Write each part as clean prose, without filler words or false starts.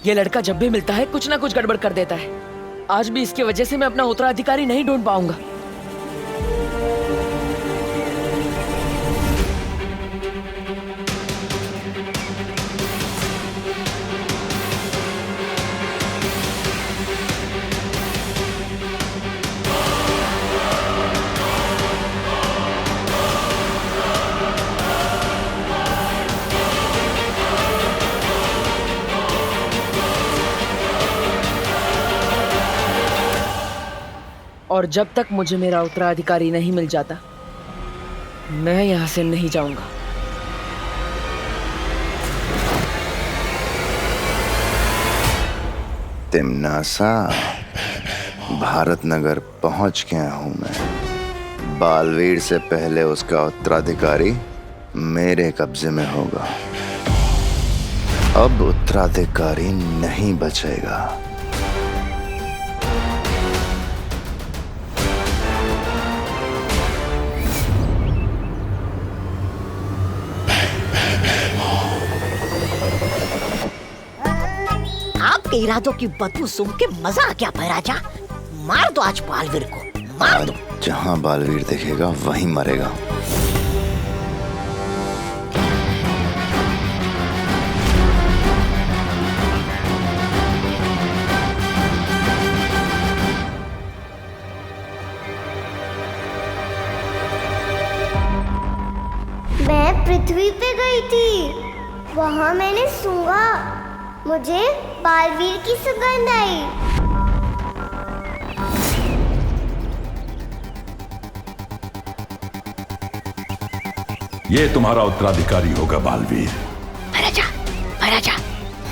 ये लड़का जब भी मिलता है कुछ ना कुछ गड़बड़ कर देता है। आज भी इसकी वजह से मैं अपना उत्तराधिकारी नहीं ढूंढ पाऊंगा। और जब तक मुझे मेरा उत्तराधिकारी नहीं मिल जाता, मैं यहाँ से नहीं जाऊंगा। तिम्नासा, भारत नगर पहुंच गया हूं मैं। बालवीर से पहले उसका उत्तराधिकारी मेरे कब्जे में होगा। अब उत्तराधिकारी नहीं बचेगा। आपके इरादों की बदबू सूंघ के मजा आ गया भैराजा। मार दो आज बालवीर को, मार दो। जहां बालवीर दिखेगा वहीं मरेगा। मैं पृथ्वी पे गई थी, वहाँ मैंने सूंघा, मुझे बालवीर की सुगंध आई। ये तुम्हारा उत्तराधिकारी होगा बालवीर। भैराजा, भैराजा,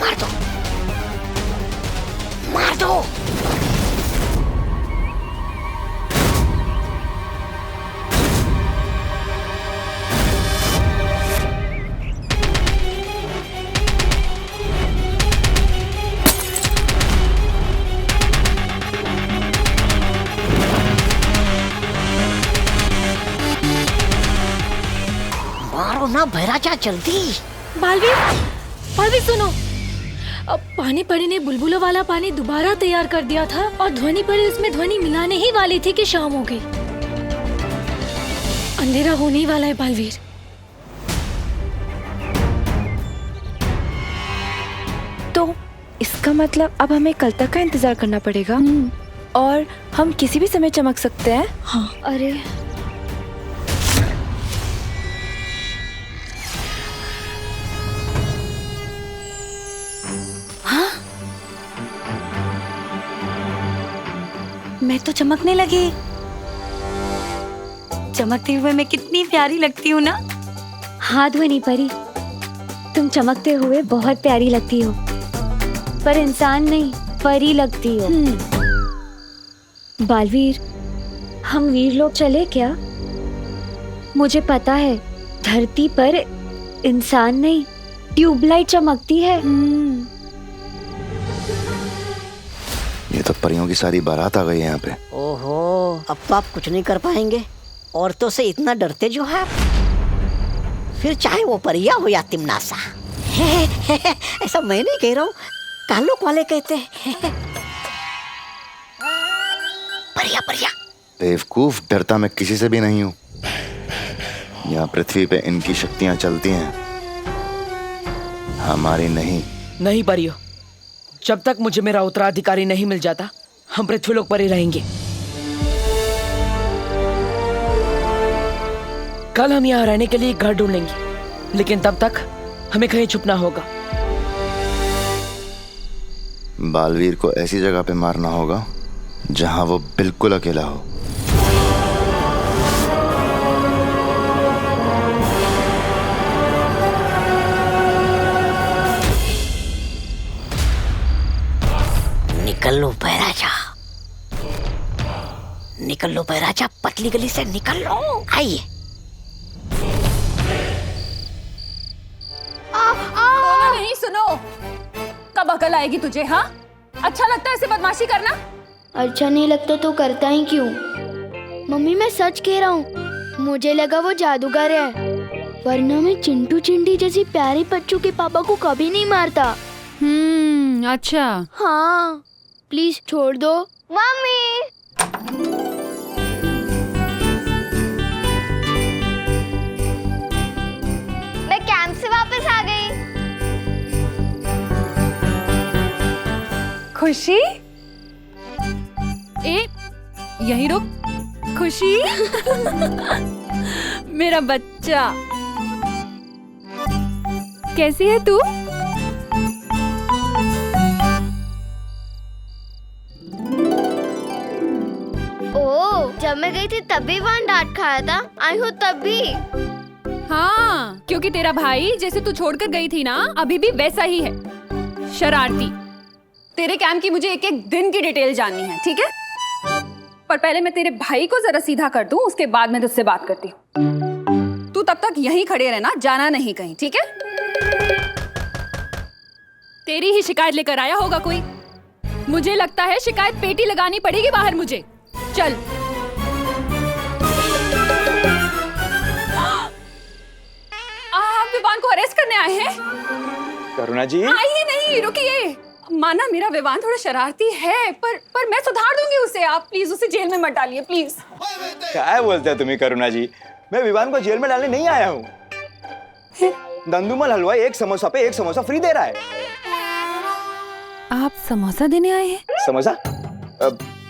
मार दो, मार दो। मारो ना भैराजा, जल्दी। बालवीर, बालवीर सुनो। अब पानी परी ने बुलबुलों वाला पानी दोबारा तैयार कर दिया था और ध्वनि परी उसमें ध्वनि मिलाने ही वाली थी कि शाम हो गई। अंधेरा होने ही वाला है बालवीर। तो इसका मतलब अब हमें कल तक का इंतजार करना पड़ेगा और हम किसी भी समय चमक सकते हैं। हाँ। अरे मैं तो चमकने लगी। चमकते हुए मैं कितनी प्यारी लगती हूँ ना। हाँ ध्वनि परी, तुम चमकते हुए बहुत प्यारी लगती हो, पर इंसान नहीं परी लगती हो। बालवीर, हम वीर लोग चले क्या? मुझे पता है धरती पर इंसान नहीं ट्यूबलाइट चमकती है। ये तो परियों की सारी बारात आ गई है यहाँ पे। ओहो, अब तो आप कुछ नहीं कर पाएंगे। औरतों से इतना डरते जो है, फिर चाहे वो परिया हो या तिम्नासा। ऐसा मैं नहीं कह रहा हूँ, ताल्लुक वाले कहते हैं। परिया, परिया। बेवकूफ, डरता मैं किसी से भी नहीं हूँ। यहाँ पृथ्वी पे इनकी शक्तियाँ चलती हैं, हमारी नहीं। नहीं परियो, जब तक मुझे मेरा उत्तराधिकारी नहीं मिल जाता, हम पृथ्वीलोक पर ही रहेंगे। कल हम यहाँ रहने के लिए घर ढूंढेंगे, लेकिन तब तक हमें कहीं छुपना होगा। बालवीर को ऐसी जगह पे मारना होगा जहां वो बिल्कुल अकेला हो। निकल लो भैराजा, निकल लो भैराजा, पतली गली से निकल लो। आइए। नहीं सुनो, कब अकल आएगी तुझे? हाँ, अच्छा लगता है ऐसे बदमाशी करना? अच्छा नहीं लगता तो करता ही क्यों? मम्मी मैं सच कह रहा हूँ, मुझे लगा वो जादूगर है, वरना मैं चिंटू चिंटी जैसी प्यारी बच्चों के पापा को कभी नहीं मारता। अच्छा। हाँ प्लीज छोड़ दो। मम्मी मैं कैंप से वापस आ गई। खुशी, ए यहीं रुक। खुशी मेरा बच्चा, कैसी है तू? ओह, जब मैं गई थी तब भी वहाँ डांट खाया था, आई हूँ तब भी। हाँ, क्योंकि तेरा भाई जैसे तू छोड़कर गई थी ना, अभी भी वैसा ही है, शरारती। तेरे कैंप की मुझे एक एक दिन की डिटेल जाननी है, ठीक है? पर पहले मैं तेरे भाई को जरा सीधा कर दूं, उसके बाद मैं तुझसे बात करती हूँ। तू तब तक यहीं खड़े रहना, जाना नहीं कहीं, ठीक है? तेरी ही शिकायत लेकर आया होगा कोई। मुझे लगता है शिकायत पेटी लगानी पड़ेगी बाहर मुझे। चल। आप विवान को अरेस्ट करने आए हैं? करुणा जी, आइए नहीं, रुकिए। माना मेरा विवान थोड़ा शरारती है, पर मैं सुधार दूंगी उसे। आप प्लीज उसे जेल में मत डालिए, प्लीज। क्या बोलते हैं तुम्हें करुणा जी? मैं विवान को जेल में डालने नहीं आया हूँ। दंदुमल हलवाई एक समोसा पे एक समोसा फ्री दे रहा है। आप समोसा देने आए हैं? समोसा?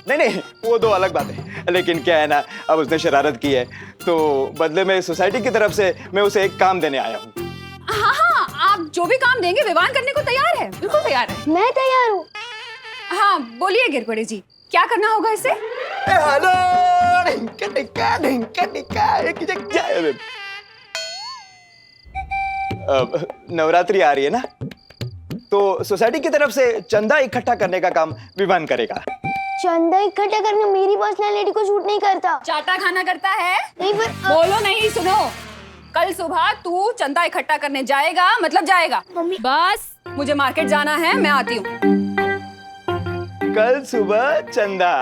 नहीं, वो दो अलग बात है। लेकिन क्या है ना, अब उसने शरारत की है, तो बदले में सोसाइटी की तरफ से मैं उसे एक काम देने आया हूँ। हाँ, आप जो भी काम देंगे विवान करने को तैयार है, बिल्कुल तैयार है। मैं तैयार हूँ। हाँ बोलिए गिरपड़े जी, क्या करना होगा इसे? नवरात्रि आ रही है ना, तो सोसाइटी की तरफ से चंदा इकट्ठा करने का काम विवान करेगा। चंदा इकट्ठा करना मेरी पर्सनालिटी को शूट नहीं करता। चाटा खाना करता है? नहीं पर बोलो नहीं, सुनो। कल सुबह तू चंदा इकट्ठा करने जाएगा, मतलब जाएगा। मम्मी। बस मुझे मार्केट जाना है, मैं आती हूँ। कल सुबह चंदा,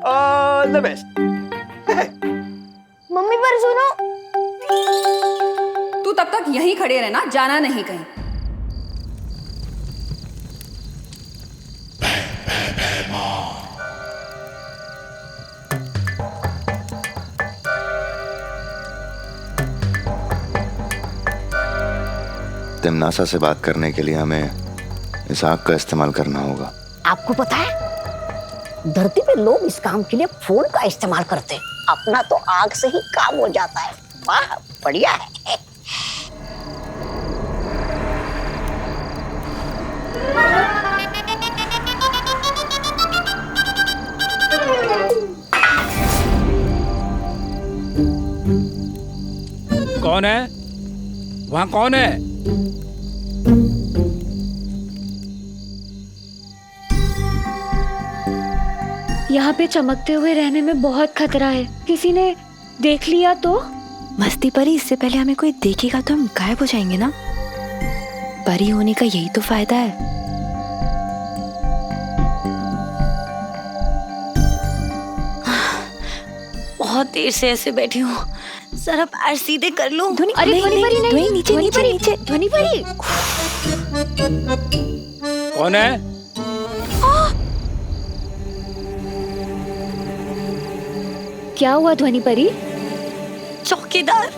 ऑल द बेस्ट। मम्मी पर सुनो। तू तब तक यहीं खड़े रहना, जाना नहीं कहीं। तिमनासा से बात करने के लिए हमें इस आग का इस्तेमाल करना होगा। आपको पता है, धरती पे लोग इस काम के लिए फोन का इस्तेमाल करते हैं। अपना तो आग से ही काम हो जाता है। वाह, बढ़िया है। कौन है वहाँ? कौन है? यहाँ पे चमकते हुए रहने में बहुत खतरा है, किसी ने देख लिया तो? मस्ती परी, इससे पहले हमें कोई देखेगा तो हम गायब हो जाएंगे ना। परी होने का यही तो फायदा है। बहुत देर से ऐसे बैठी हूँ, जरा पैर सीधे कर लूं। ध्वनि, अरे नहीं, ध्वनि परी नहीं, ध्वनि नीचे, ध्वनि नीचे, परी, नीचे। ध्वनि परी। कौन है? क्या हुआ ध्वनि परी? चौकीदार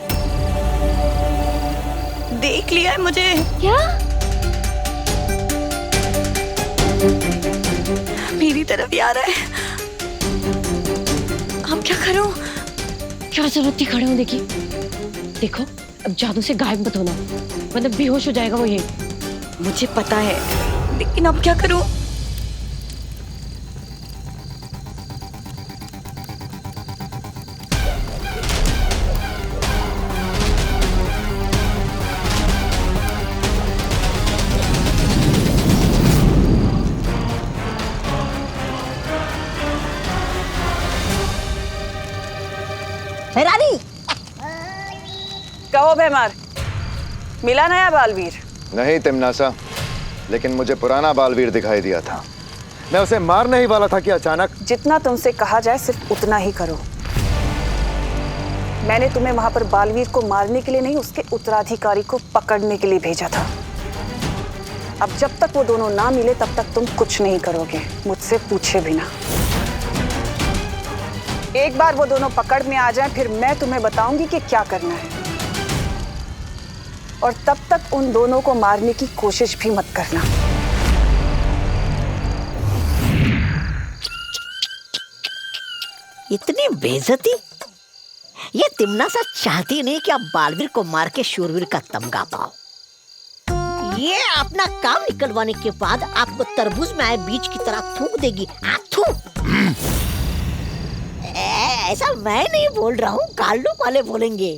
देख लिया है मुझे। क्या? मेरी तरफ ही आ रहा है। अब क्या करूं? क्या जरूरत थी खड़े होने की? देखो, अब जादू से गायब मत होना, मतलब बेहोश हो जाएगा वो। ये मुझे पता है, लेकिन अब क्या करूं? रानी, कहो बेमार, मिला नया बालवीर? नहीं तिमनासा, लेकिन मुझे पुराना बालवीर दिखाई दिया था। मैं उसे मारने ही वाला था कि अचानक। जितना तुमसे कहा जाए सिर्फ उतना ही करो। मैंने तुम्हें वहां पर बालवीर को मारने के लिए नहीं, उसके उत्तराधिकारी को पकड़ने के लिए भेजा था। अब जब तक वो दोनों ना मिले तब तक तुम कुछ नहीं करोगे, मुझसे पूछे बिना। एक बार वो दोनों पकड़ में आ जाएं, फिर मैं तुम्हें बताऊंगी कि क्या करना है। और तब तक उन दोनों को मारने की कोशिश भी मत करना। इतनी बेइज्जती? ये तिम्नासा चाहती नहीं कि आप बालवीर को मार के शूरवीर का तमगा पाओ। ये अपना काम निकलवाने के बाद आपको तरबूज में आए बीज की तरह थूक देगी। थू। ऐसा मैं नहीं बोल रहा हूँ, काल्लू वाले बोलेंगे।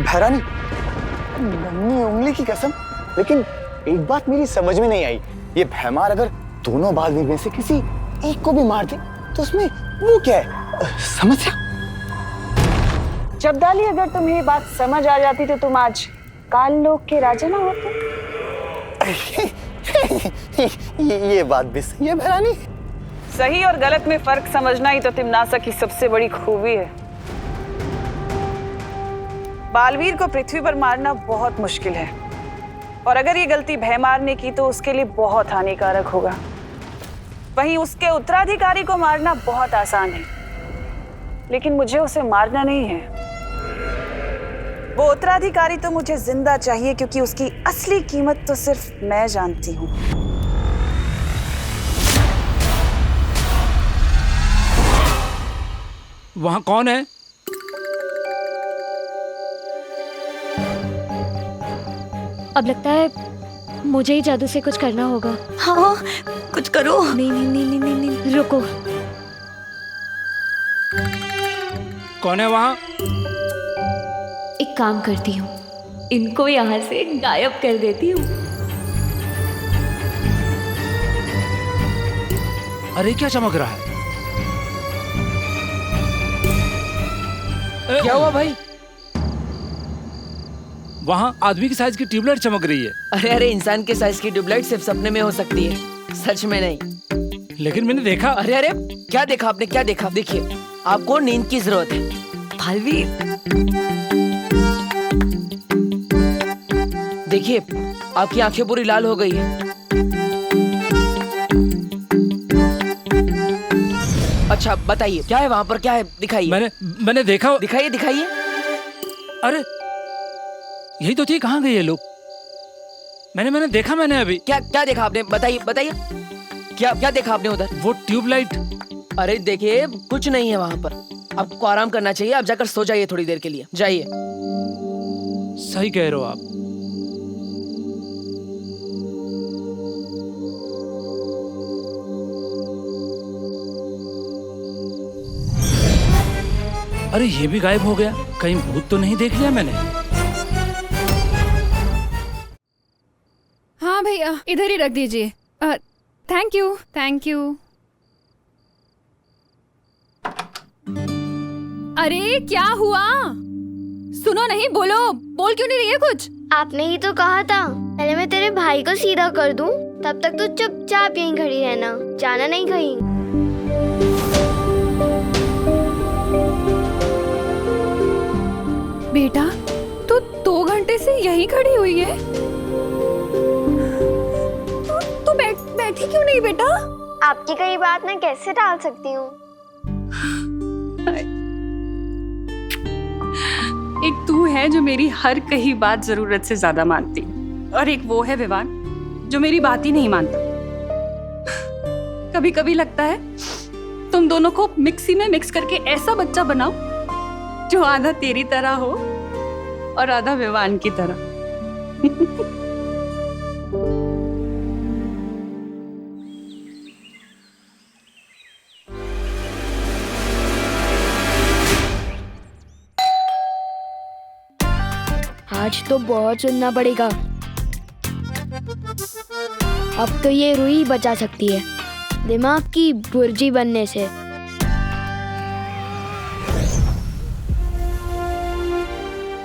भैरानी, नन्ही उंगली की कसम, लेकिन एक बात मेरी समझ में नहीं आई। ये भैमार अगर दोनों बालवीर में से किसी एक को भी मार दे तो उसमें वो क्या है समस्या? जब्दाली, अगर तुम्हें ये बात समझ आ जाती तो तुम आज काल लोक के राजा ना होते। ये बात भी सही है भैरानी। सही और गलत में फर्क समझना ही तो तिम्नासा की सबसे बड़ी खूबी है। बालवीर को पृथ्वी पर मारना बहुत मुश्किल है, और अगर ये गलती भैमार ने की तो उसके लिए बहुत हानिकारक होगा। वहीं उसके उत्तराधिकारी को मारना बहुत आसान है, लेकिन मुझे उसे मारना नहीं है। वो उत्तराधिकारी तो मुझे जिंदा चाहिए, क्योंकि उसकी असली कीमत तो सिर्फ मैं जानती हूँ। वहाँ कौन है? अब लगता है मुझे ही जादू से कुछ करना होगा। हाँ, कुछ करो। नहीं नहीं नहीं नहीं नहीं, नहीं। रुको। कौन है वहाँ? एक काम करती हूँ, इनको यहाँ से गायब कर देती हूँ। अरे क्या चमक रहा है? क्या हुआ भाई? वहाँ आदमी की साइज की ट्यूबलाइट चमक रही है। अरे अरे, इंसान के साइज की ट्यूबलाइट सिर्फ सपने में हो सकती है, सच में नहीं। लेकिन मैंने देखा। अरे अरे, क्या देखा आपने? क्या देखा? देखिए, आपको नींद की जरूरत है। बालवीर, देखिए, आपकी आंखें पूरी लाल हो गई है। अच्छा बताइए, क्या है वहाँ पर? क्या है? दिखाइए। मैंने देखा। दिखाइए दिखाइए। अरे यही तो थी, कहाँ गए ये लोग? मैंने देखा। मैंने अभी क्या क्या देखा आपने? बताइए बताइए, क्या क्या देखा आपने उधर? वो ट्यूबलाइट। अरे देखिए, कुछ नहीं है वहाँ पर। आपको आराम करना चाहिए, आप जाकर सो जाइए थोड़ी देर के लिए, जाइए। सही कह रहे हो आप। अरे ये भी गायब हो गया, कहीं भूत तो नहीं देख लिया मैंने? हाँ भैया, इधर ही रख दीजिए। Thank you thank you. अरे क्या हुआ? सुनो नहीं, बोलो। बोल क्यों नहीं रही है कुछ? आपने ही तो कहा था पहले मैं तेरे भाई को सीधा कर दूं, तब तक तो चुपचाप यहीं खड़ी रहना, जाना नहीं कहीं। बेटा, तू 2 घंटे से यहीं खड़ी हुई है। तू बैठी क्यों नहीं बेटा? आपकी कई बात मैं कैसे टाल सकती हूँ? एक तू है जो मेरी हर कही बात जरूरत से ज्यादा मानती, और एक वो है विवान जो मेरी बात ही नहीं मानता। कभी कभी लगता है तुम दोनों को मिक्सी में मिक्स करके ऐसा बच्चा बनाओ जो आधा तेरी तरह हो और आधा विवान की तरह। आज तो बहुत सुनना पड़ेगा। अब तो ये रूही बचा सकती है दिमाग की भुर्जी बनने से।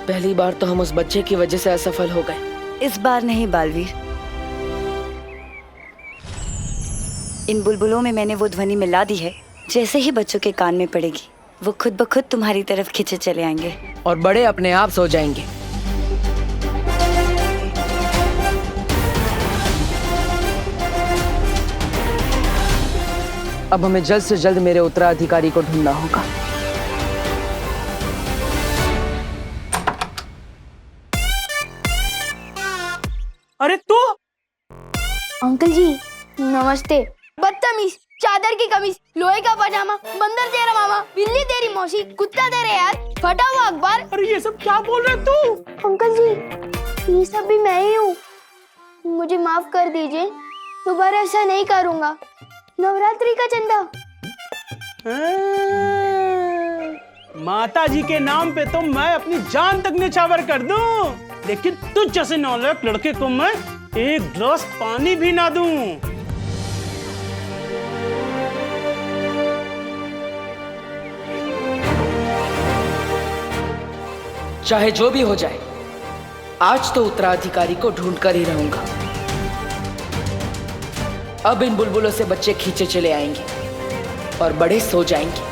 पहली बार तो हम उस बच्चे की वजह से असफल हो गए। इस बार नहीं बालवीर। इन बुलबुलों में मैंने वो ध्वनि मिला दी है, जैसे ही बच्चों के कान में पड़ेगी वो खुद ब खुद तुम्हारी तरफ खींचे चले आएंगे। और बड़े अपने आप सो जाएंगे। अब हमें जल्द से जल्द मेरे उत्तराधिकारी को ढूंढना होगा। अरे तू? अंकल जी नमस्ते। बदतमीज, चादर की कमीज, लोहे का पजामा, बंदर तेरा मामा, बिल्ली तेरी मौसी, कुत्ता तेरे यार, फटा हुआ अखबार। अरे ये सब क्या बोल रहे तू? अंकल जी ये सब भी मैं ही हूँ, मुझे माफ कर दीजिए, दोबारा ऐसा नहीं करूँगा। नवरात्रि का चंदा। माता जी के नाम पे तो मैं अपनी जान तक निछावर कर दूं, लेकिन तुझ जैसे नालायक लड़के को मैं एक गिलास पानी भी ना दूं। चाहे जो भी हो जाए, आज तो उत्तराधिकारी को ढूंढ कर ही रहूंगा। अब इन बुलबुलों से बच्चे खींचे चले आएंगे और बड़े सो जाएंगे।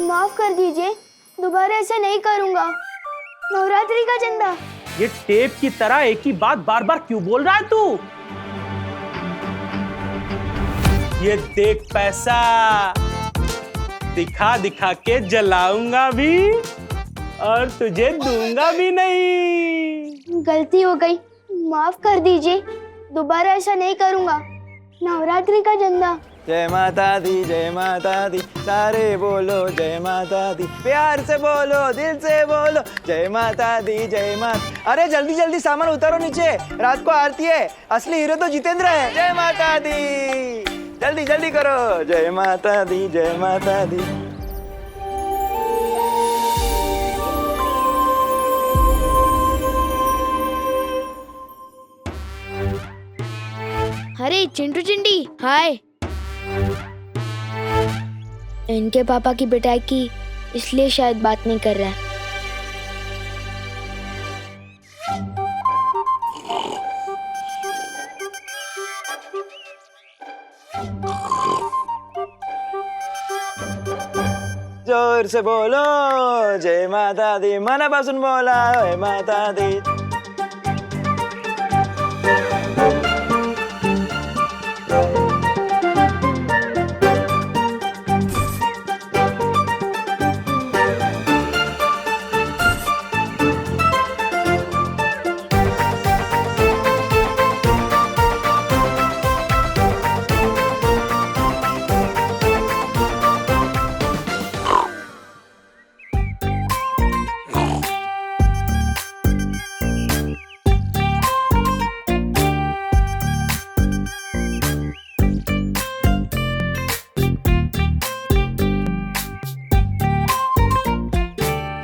माफ कर दीजिए, दोबारा ऐसा नहीं करूँगा। नवरात्रि का चंदा। ये टेप की तरह एक ही बात बार बार क्यों बोल रहा है तू? ये देख पैसा, दिखा दिखा के जलाऊंगा भी और तुझे दूंगा भी नहीं। गलती हो गई, माफ कर दीजिए, दोबारा ऐसा नहीं करूँगा। नवरात्रि का चंदा। जय माता दी, सारे बोलो जय माता दी, प्यार से बोलो, दिल से बोलो जय माता दी, जय माता। अरे जल्दी जल्दी सामान उतारो नीचे, रात को आरती है, असली हीरो तो जितेंद्र है। जय माता दी, जल्दी जल्दी करो, जय माता दी, जय माता दी। अरे चिंटू चिंडी, हाय। इनके पापा की पिटाई की, इसलिए शायद बात नहीं कर रहा है। जोर से बोलो जय माता दी, मनापासून बोला जय माता दी।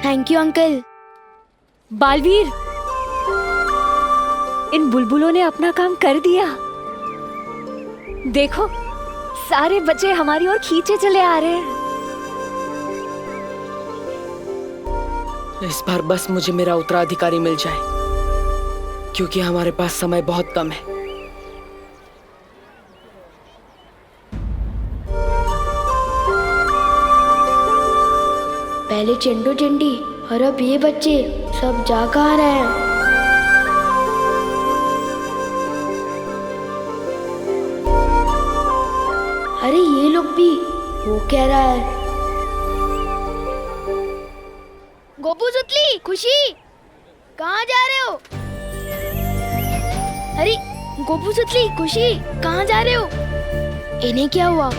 Thank you uncle. बालवीर, इन बुलबुलों ने अपना काम कर दिया। देखो, सारे बच्चे हमारी ओर खींचे चले आ रहे हैं। इस बार बस मुझे मेरा उत्तराधिकारी मिल जाए, क्योंकि हमारे पास समय बहुत कम है। पहले चिंटू चिंडी और अब ये बच्चे सब जा कहाँ रहे हैं? अरे ये लोग भी, वो कह रहा है। गोपू सुतली, खुशी, कहाँ जा रहे हो? अरे गोपू सुतली, खुशी, कहाँ जा रहे हो? इन्हें क्या हुआ?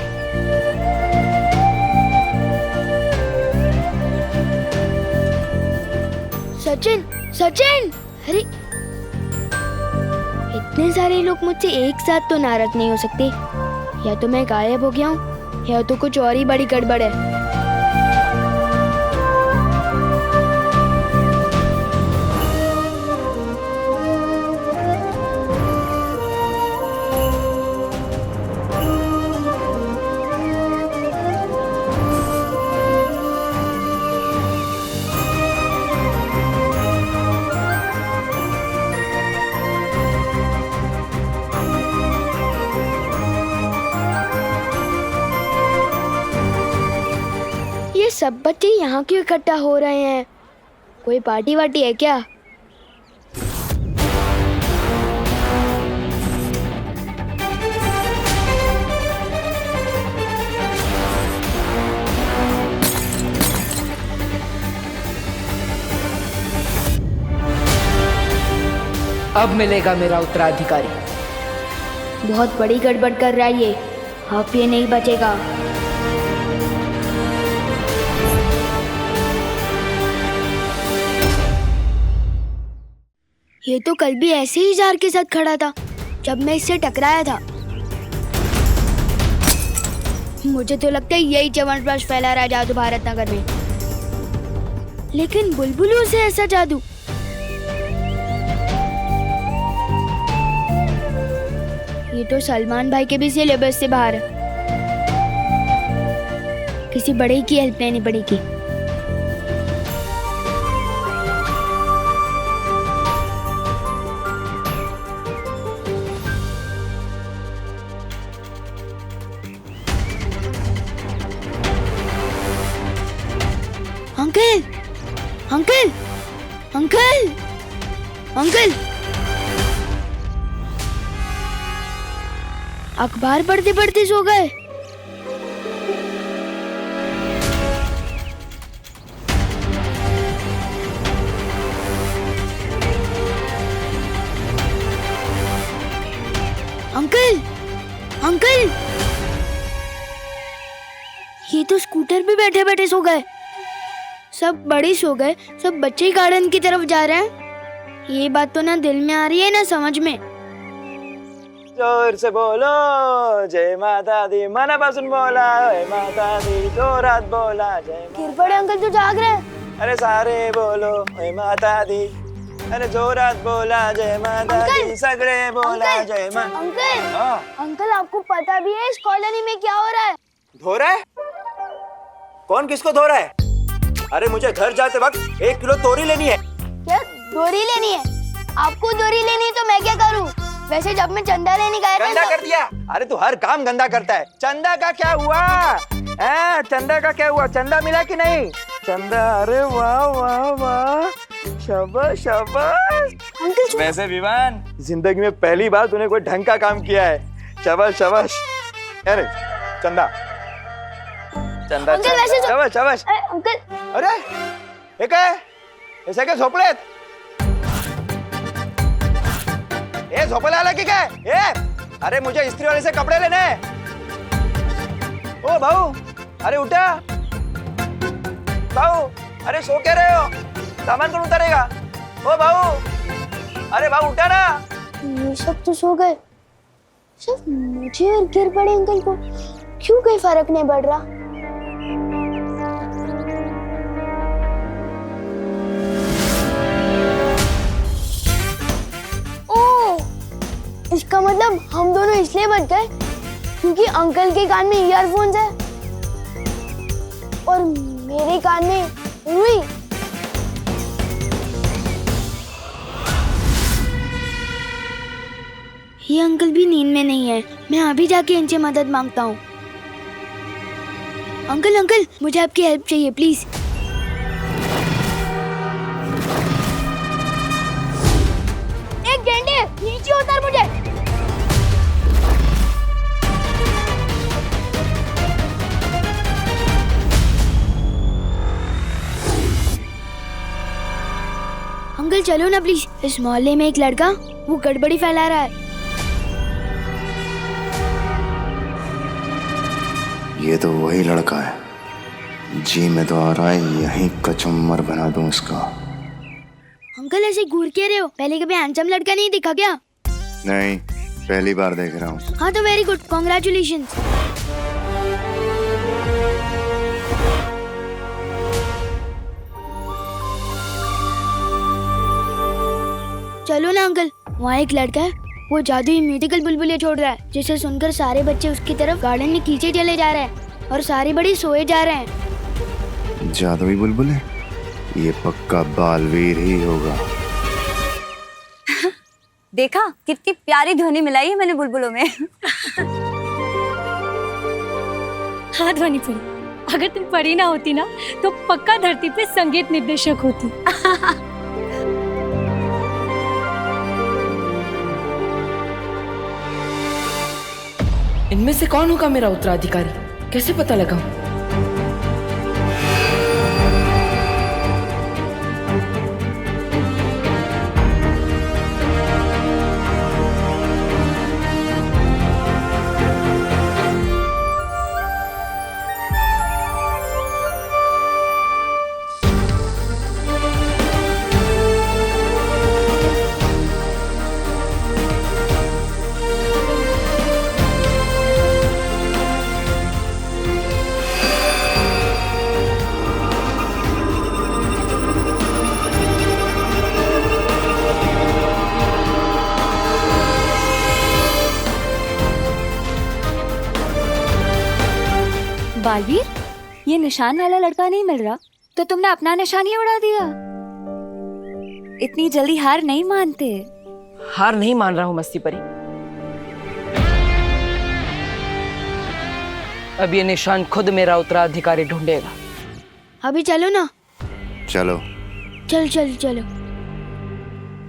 सचिन, सचिन! अरे इतने सारे लोग मुझसे एक साथ तो नाराज नहीं हो सकते। या तो मैं गायब हो गया हूँ, या तो कुछ और ही बड़ी गड़बड़ है। सब बच्चे यहाँ क्यों इकट्ठा हो रहे हैं? कोई पार्टी वार्टी है क्या? अब मिलेगा मेरा उत्तराधिकारी। बहुत बड़ी गड़बड़ कर रहा है ये, अब ये नहीं बचेगा। ये तो कल भी ऐसे ही जार के साथ खड़ा था जब मैं इससे टकराया था। मुझे तो लगता है यही च्यवनप्राश फैला रहा है जादू भारत नगर में। लेकिन बुलबुलों से ऐसा जादू, ये तो सलमान भाई के भी सिलेबस से बाहर है। किसी बड़े की हेल्प लेनी पड़ेगी। अंकल, अंकल, अंकल, अंकल, अखबार पढ़ते पढ़ते सो गए। अंकल, अंकल, ये तो स्कूटर पे बैठे बैठे सो गए। सब बड़े सो गए, सब बच्चे ही गार्डन की तरफ जा रहे हैं। ये बात तो ना दिल में आ रही है ना समझ में। जोर से बोलो जय माता दी, मनापासून बोला जय माता दी, जोरात बोला जय। गिर पड़े अंकल तो जाग रहे हैं। अरे सारे बोलो जय माता दी, अरे जोरात बोला जय माता दी, सगळे बोला जय माता। अंकल, अंकल आपको पता भी है इस कॉलोनी में क्या हो रहा है? धो रहा है? कौन किसको धो रहा है? अरे मुझे घर जाते वक्त 1 किलो तोरी लेनी है। क्या दोरी लेनी है? आपको दोरी लेनी है तो मैं क्या करूं? वैसे जब मैं चंदा लेने गया था गंदा कर दिया। अरे तू हर काम गंदा करता है। चंदा का क्या हुआ? चंदा का क्या हुआ? चंदा मिला कि नहीं? चंदा, अरे वाह वाह वाह, शाबाश शाबाश। अंकल वैसे विवान, जिंदगी में पहली बार तूने कोई ढंग का काम किया है। शाबाश शाबाश। अरे चंदा, चंदा, अंकल वैसे शाबाश शाबाश। अंकल, अरे हे काय? हे सगळे झोपलेत? ए झोपायला आला की काय? ए अरे मुझे इस्त्री वाले से कपड़े लेने हैं। ओ भाऊ, अरे उठा भाऊ, अरे सो क्या रहे हो? सामान कौन उतारेगा? ओ भाऊ, अरे भाऊ उठा ना। ये सब तो सो गए, सिर्फ मुझे और गिर पड़े अंकल को क्यों कोई फर्क नहीं पड़ रहा? इसका मतलब हम दोनों इसलिए बच गए क्योंकि अंकल के कान में ईयरफोन्स है और मेरे कान में रुई। ये अंकल भी नींद में नहीं है। मैं अभी जाके इनसे मदद मांगता हूँ। अंकल, अंकल, मुझे आपकी हेल्प चाहिए प्लीज। एक गेंडे नीचे उतार मुझे। अंकल चलो ना प्लीज। इस मोहल्ले में एक लड़का वो गड़बड़ी फैला रहा है। ये तो वही लड़का है। जी में तो आ रहा है यहीं कचुम्बर बना दूं इसका। अंकल ऐसे घूर के रहे हो? पहले कभी हैंडसम लड़का नहीं दिखा क्या? नहीं, पहली बार देख रहा हूँ। हाँ तो वेरी गुड, कॉन्ग्रेचुलेशंस। चलो ना अंकल, वहाँ एक लड़का है वो जादुई म्यूजिकल बुलबुले छोड़ रहा है जिसे सुनकर सारे बच्चे उसकी तरफ गार्डन में खींचे चले जा रहे हैं और सारे बड़े सोए जा रहे हैं। जादुई बुलबुले? ये पक्का बालवीर ही होगा। देखा कितनी प्यारी ध्वनि मिलाई है मैंने बुलबुलों में। हाँ ध्वनि पूरी, अगर तुम परी ना होती ना तो पक्का धरती पे संगीत निर्देशक होती। इनमें से कौन होगा मेरा उत्तराधिकारी, कैसे पता लगाऊं? बालवीर, ये निशान वाला लड़का नहीं मिल रहा, तो तुमने अपना निशान ही उड़ा दिया। इतनी जल्दी हार नहीं मानते। हार नहीं मान रहा हूं मस्ती परी। अब ये निशान खुद मेरा उत्तराधिकारी ढूंढेगा। अभी चलो ना। चलो चल चल चलो।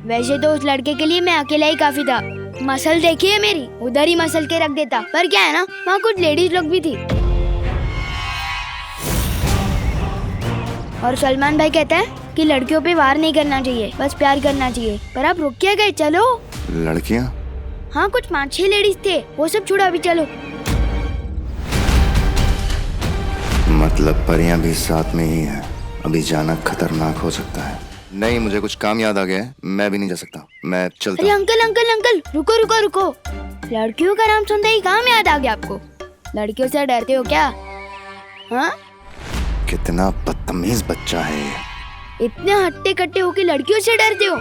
वैसे तो उस लड़के के लिए मैं अकेला ही काफी था। मसल देखी है मेरी, उधर ही मसल के रख देता। पर क्या है ना, वहाँ कुछ लेडीज लोग भी थी। और सलमान भाई कहता है कि लड़कियों पे वार नहीं करना चाहिए, बस प्यार करना चाहिए। पर आप रुक क्या गए, चलो। लड़कियां? हाँ, कुछ 5-6 लेडीज थे, वो सब छोड़ो, अभी चलो। मतलब परियां भी साथ में ही हैं। अभी जाना खतरनाक हो सकता है। नहीं, मुझे कुछ काम याद आ गया है, मैं भी नहीं जा सकता, मैं चलता अरे हूं। अंकल अंकल अंकल, रुको रुको रुको। लड़कियों का नाम सुनते ही काम याद आ गया आपको? लड़कियों से डरते हो क्या? हाँ, कितना बदतमीज बच्चा है ये। इतने हट्टे कट्टे हो कि लड़कियों से डरते हो?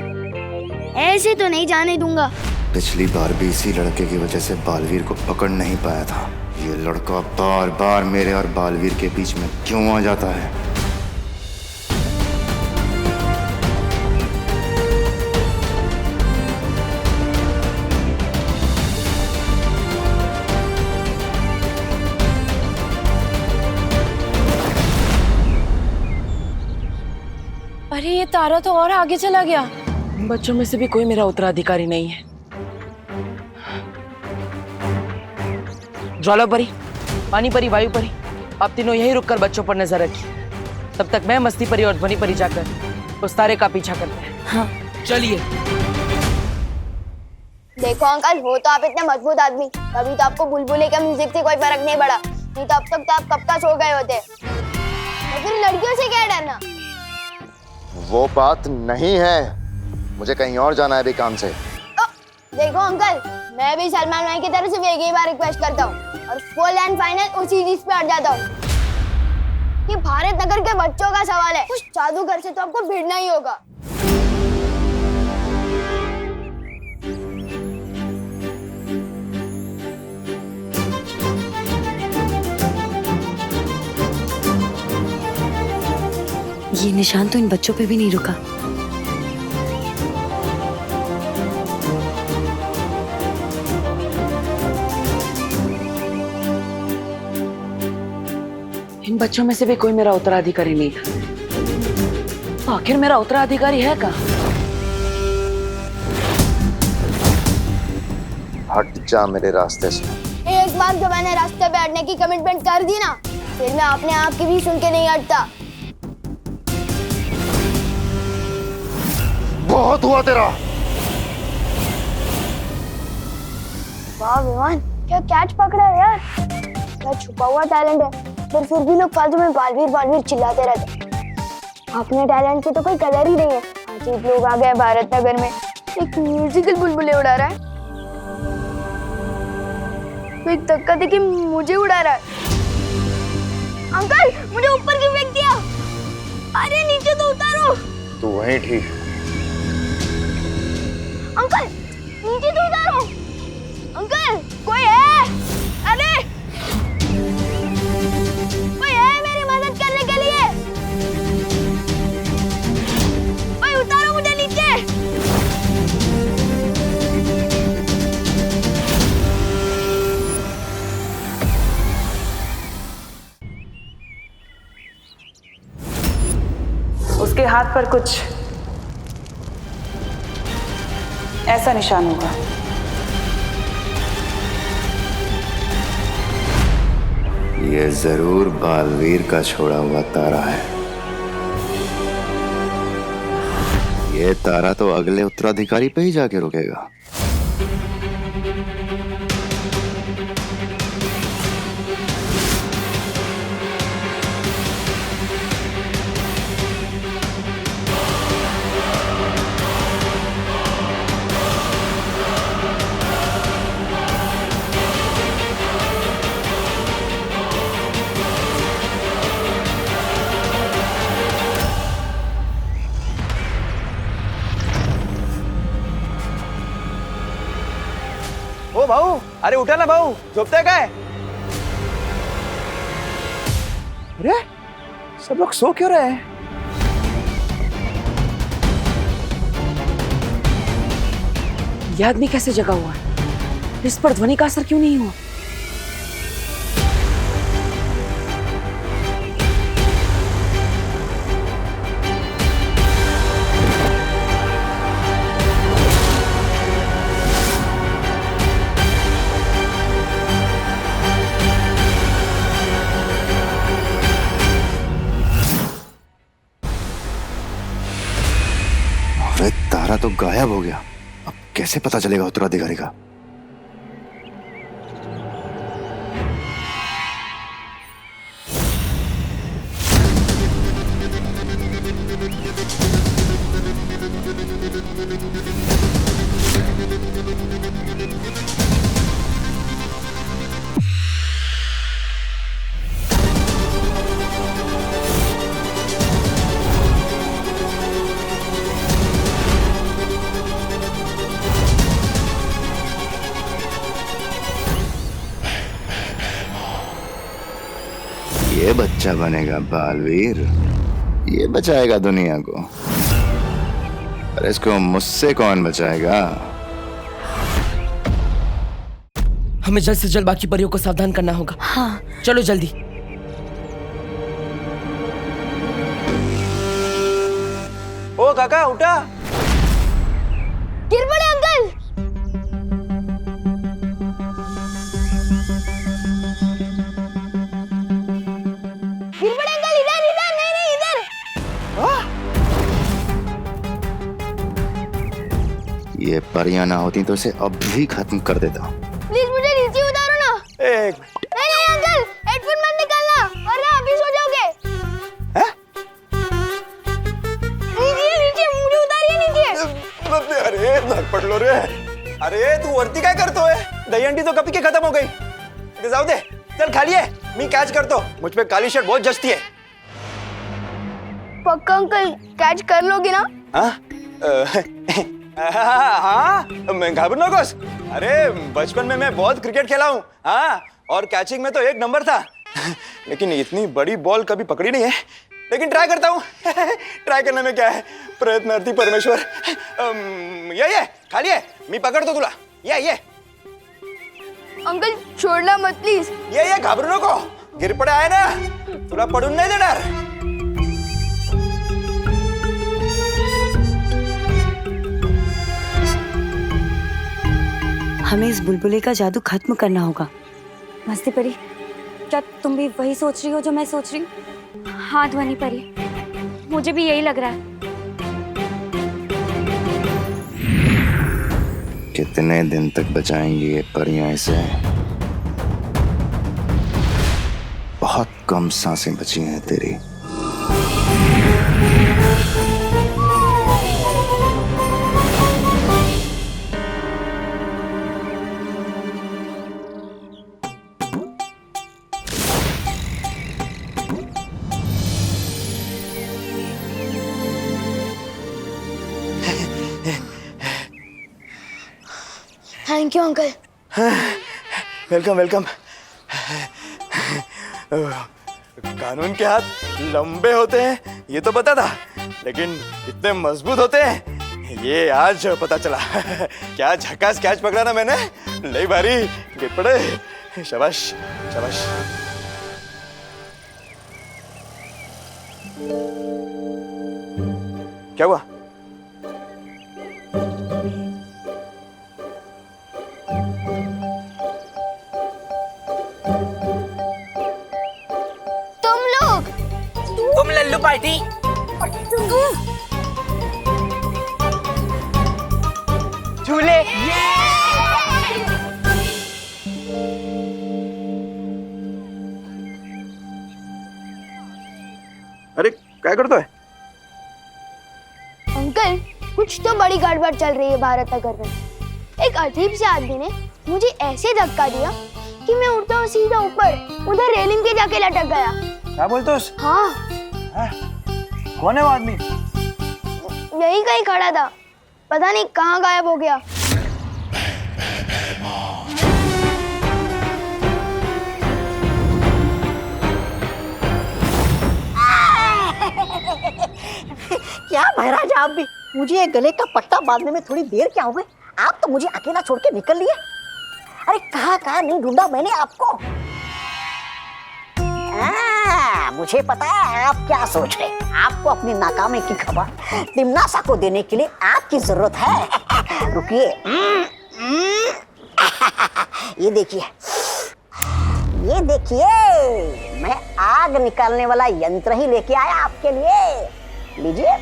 ऐसे तो नहीं जाने दूंगा। पिछली बार भी इसी लड़के की वजह से बालवीर को पकड़ नहीं पाया था। ये लड़का बार बार मेरे और बालवीर के बीच में क्यों आ जाता है? अरे ये तारा तो और आगे चला गया। बच्चों में से भी कोई मेरा उत्तराधिकारी नहीं है। ज्वाला परी, पानी परी, वायु परी, आप तीनों यही रुककर बच्चों पर नजर रखिए। तब तक मैं मस्ती परी और ध्वनि परी जाकर उस तारे का पीछा करते हैं। हाँ, चलिए। देखो अंकल, हो तो आप इतने मजबूत आदमी, कभी तो आपको बुलबुले के म्यूजिक से कोई फर्क नहीं पड़ा। नहीं तो अब तक तो आप कब का सो गए होते। तो फिर लड़कियों से क्या डरना? वो बात नहीं है, मुझे कहीं और जाना है अभी काम से। देखो अंकल, मैं भी सलमान भाई की तरफ से एक ही बार रिक्वेस्ट करता हूँ और फुल एंड फाइनल उसी चीज पे अड़ जाता हूँ कि भारत नगर के बच्चों का सवाल है, उस जादूगर से तो आपको भिड़ना ही होगा। ये निशान तो इन बच्चों पे भी नहीं रुका। इन बच्चों में से भी कोई मेरा उत्तराधिकारी नहीं था। तो आखिर मेरा उत्तराधिकारी है कहाँ? हट जा मेरे रास्ते से। एक बार जो मैंने रास्ते पे हटने की कमिटमेंट कर दी ना, फिर मैं अपने आप की भी सुन के नहीं हटता। बहुत हुआ तेरा। वाह विमान, क्या कैच पकड़ा है यार। क्या छुपा हुआ टैलेंट है, पर फिर भी लोग फालतू में बालवीर बालवीर चिल्लाते रहते। अपने टैलेंट की तो कोई कदर ही नहीं है। अजीब लोग आ गए भारत नगर में, एक म्यूजिकल बुलबुले उड़ा रहा है, तो एक धक्का देके मुझे उड़ा रहा है। अंकल, मुझे ऊपर क्यों फेंक दिया? अरे नीचे तो उतारो। तू वहीं ठीक। अंकल, नीचे तो उतारो। अंकल, कोई है? अरे कोई है मेरी मदद करने के लिए? कोई उतारो मुझे नीचे। उसके हाथ पर कुछ ऐसा निशान होगा। ये जरूर बालवीर का छोड़ा हुआ तारा है। ये तारा तो अगले उत्तराधिकारी पे ही जाके रुकेगा। ओ भाऊ, अरे उठा ना भाऊ, झोपताय काय? अरे सब लोग सो क्यों रहे हैं? ये आदमी कैसे जगा हुआ है? इस पर ध्वनि का असर क्यों नहीं हुआ? अरे तारा तो गायब हो गया। अब कैसे पता चलेगा उत्तराधिकारी का? ये बच्चा बनेगा बालवीर, ये बचाएगा दुनिया को। अरे इसको मुझसे कौन बचाएगा? हमें जल्द से जल्द बाकी परियों को सावधान करना होगा। हाँ। चलो जल्दी। ओ काका उठा। गिर पड़े अंकल। गिर पड़े अंकल, इधर इधर, नहीं नहीं इधर। ये परियां ना होती तो इसे अब भी खत्म कर देता। प्लीज मुझे नीचे उतारो ना। नहीं नहीं अंकल, हेडफोन मत निकालना वरना अभी सो जाओगे। नीचे नीचे, मुझे उतारिए नीचे। अरे धक पड लो रे। अरे तू वरती काय करतोय? दहीहंडी तो कभी की खत्म हो गई। इथे जाऊ दे, चल खाली है, मी कैच करतो। मुझ पे काली शर्ट बहुत जचती है। पक्का अंकल कैच कर लोगे ना? हाँ, मैं घाबरू नकोस। अरे बचपन में मैं बहुत क्रिकेट खेला हूँ। हाँ, और कैचिंग में तो एक नंबर था। लेकिन इतनी बड़ी बॉल कभी पकड़ी नहीं है। लेकिन ट्राई करता हूँ। ट्राई करने में क्या है, प्रयत्नार्थी परमेश्वर। ये खाली है, मी पकड़तो तुला। ये अंकल छोड़ना मत प्लीज। ये घाबरू नको, गिर पडे आहे ना, तुला पडून नाही देणार। हमें इस बुलबुले का जादू खत्म करना होगा। मस्ती परी, क्या तुम भी वही सोच रही हो जो मैं सोच रही हूँ? हाँ ध्वनि परी, मुझे भी यही लग रहा है। कितने दिन तक बचाएंगी ये परियां इसे? बहुत कम सांसें बची हैं तेरी। Thank you uncle. Welcome welcome. कानून के हाथ लंबे होते हैं ये तो पता था, लेकिन इतने मजबूत होते हैं ये आज पता चला। क्या झकास कैच पकड़ा ना मैंने, ले भारी, गिर पड़े। शाबाश शाबाश। क्या हुआ? तुम लोग, तुम लल्लू पार्टी। झूले। अरे क्या करता है? अंकल, कुछ तो बड़ी गड़बड़ चल रही है भारत नगर में। एक अजीब से आदमी ने मुझे ऐसे धक्का दिया कि मैं उड़ता हुआ सीधा ऊपर उधर रेलिंग के जाके लटक गया। क्या बोलते हो? हाँ। कौन है वो आदमी? यही कहीं खड़ा था, पता नहीं कहाँ गायब हो गया। क्या महाराज, आप भी मुझे ये गले का पट्टा बांधने में थोड़ी देर क्या हो गई? आप तो मुझे अकेला छोड़ के निकल लिए। अरे कहाँ नहीं ढूंढा मैंने आपको। मुझे पता है आप क्या सोच रहे हैं। आपको अपनी नाकामी की खबर तिम्नासा को देने के लिए आपकी जरूरत है। रुकिए, ये देखिए, ये देखिए, मैं आग निकालने वाला यंत्र ही लेके आया आपके लिए। लीजिए।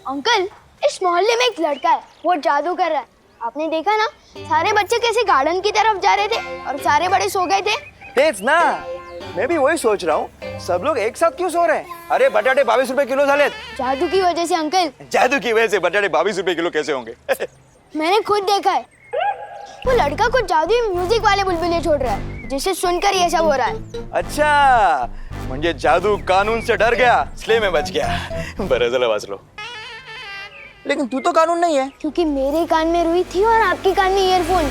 अंकल, इस मोहल्ले में एक लड़का है, वो जादू कर रहा है। आपने देखा ना, सारे बच्चे कैसे गार्डन की तरफ जा रहे थे और सारे बड़े सो गए थे। तेज ना, मैं भी वही सोच रहा हूँ, सब लोग एक साथ क्यों सो रहे हैं? अरे बटाटे 22 रुपए किलो झाले। जादू की वजह से अंकल। जादू की वजह से बटाटे 22 रुपए किलो कैसे होंगे? मैंने खुद देखा है, वो लड़का कुछ जादुई म्यूजिक वाले बुलबुले छोड़ रहा है, जिसे सुनकर ये सब हो रहा है। अच्छा, म्हणजे जादू कानून से डर गया, इसलिए मैं बच गया। बरं झालं वाचलो। लेकिन तू तो कानून नहीं है। क्योंकि मेरे कान में रुई थी और आपके कान में ईयरफोन।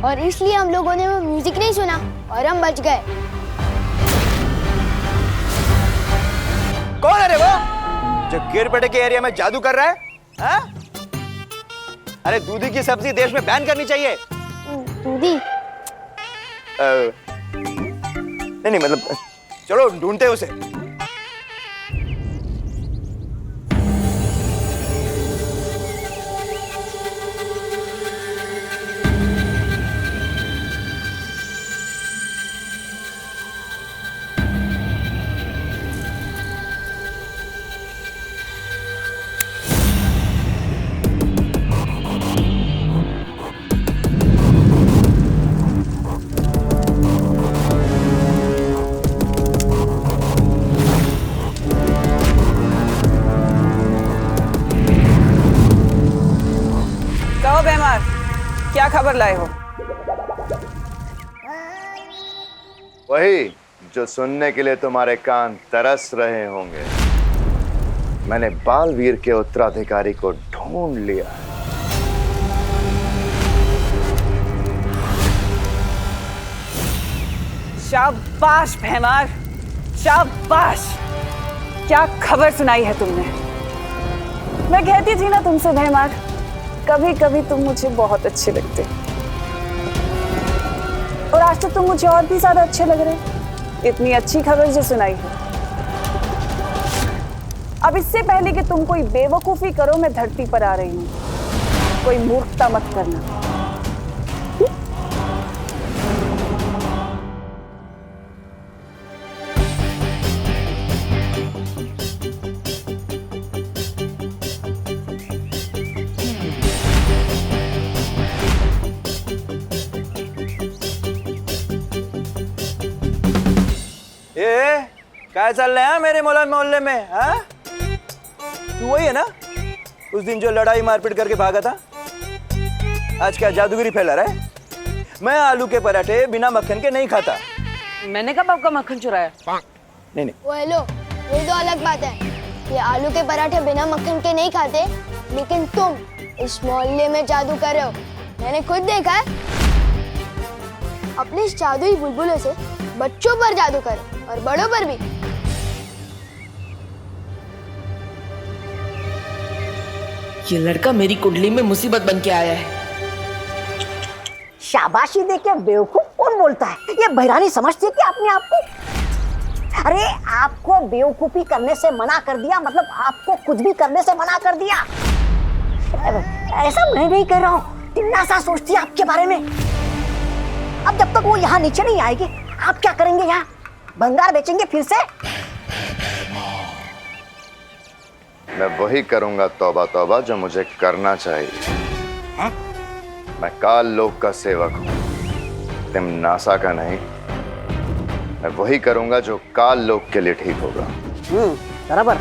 और इसलिए हम लोगों ने वो म्यूजिक नहीं सुना और हम बच गए। कौन है रे वो जो गिरपेटे के एरिया में जादू कर रहा है? हा? अरे दूधी की सब्जी देश में बैन करनी चाहिए। दूधी? नहीं मतलब चलो ढूंढते उसे। बेमार, क्या खबर लाए हो? वही जो सुनने के लिए तुम्हारे कान तरस रहे होंगे। मैंने बालवीर के उत्तराधिकारी को ढूंढ लिया। शाबाश भैमार, शाबाश। क्या खबर सुनाई है तुमने? मैं कहती थी ना तुमसे भैमार, कभी कभी तुम मुझे बहुत अच्छे लगते, और आज तो तुम मुझे और भी ज्यादा अच्छे लग रहे। इतनी अच्छी खबर जो सुनाई है। अब इससे पहले कि तुम कोई बेवकूफी करो, मैं धरती पर आ रही हूँ। कोई मूर्खता मत करना। क्या चल रहा है मेरे मोहल्ले में? हाँ, तू वही है ना उस दिन जो लड़ाई मारपीट करके भागा था? आज क्या जादूगिरी फैला रहा है? मैं आलू के पराठे बिना मक्खन के नहीं खाता। मैंने कब आपका मक्खन चुराया? नहीं। वो हेलो, ये तो अलग बात है। ये आलू के पराठे बिना मक्खन के नहीं खाते, लेकिन तुम इस मोहल्ले में जादू कर रहे हो, मैंने खुद देखा है। अपने इस जादुई बुलबुलों से बच्चों पर जादू करो और बड़ों पर भी। ये लड़का मेरी कुंडली में मुसीबत बन के आया है। शाबाशी दे के बेवकूफ कौन बोलता है? ये बहरानी समझती है कि अपने आप को? अरे आपको बेवकूफी करने से मना कर दिया, मतलब आपको कुछ भी करने से मना कर दिया। ऐसा मैं नहीं कह रहा हूँ, तिम्नासा सोचती है आपके बारे में। अब जब तक वो यहाँ नीचे नहीं आएगी, आप क्या करेंगे? यहाँ भंगार बेचेंगे फिर से? मैं वही करूंगा तौबा तौबा जो मुझे करना चाहिए। मैं काल लोक का सेवक हूं, तिम्नासा का नहीं। मैं वही करूंगा जो काल लोक के लिए ठीक होगा। बराबर।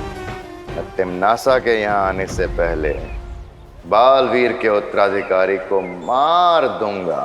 मैं तिम्नासा के यहाँ आने से पहले बालवीर के उत्तराधिकारी को मार दूंगा।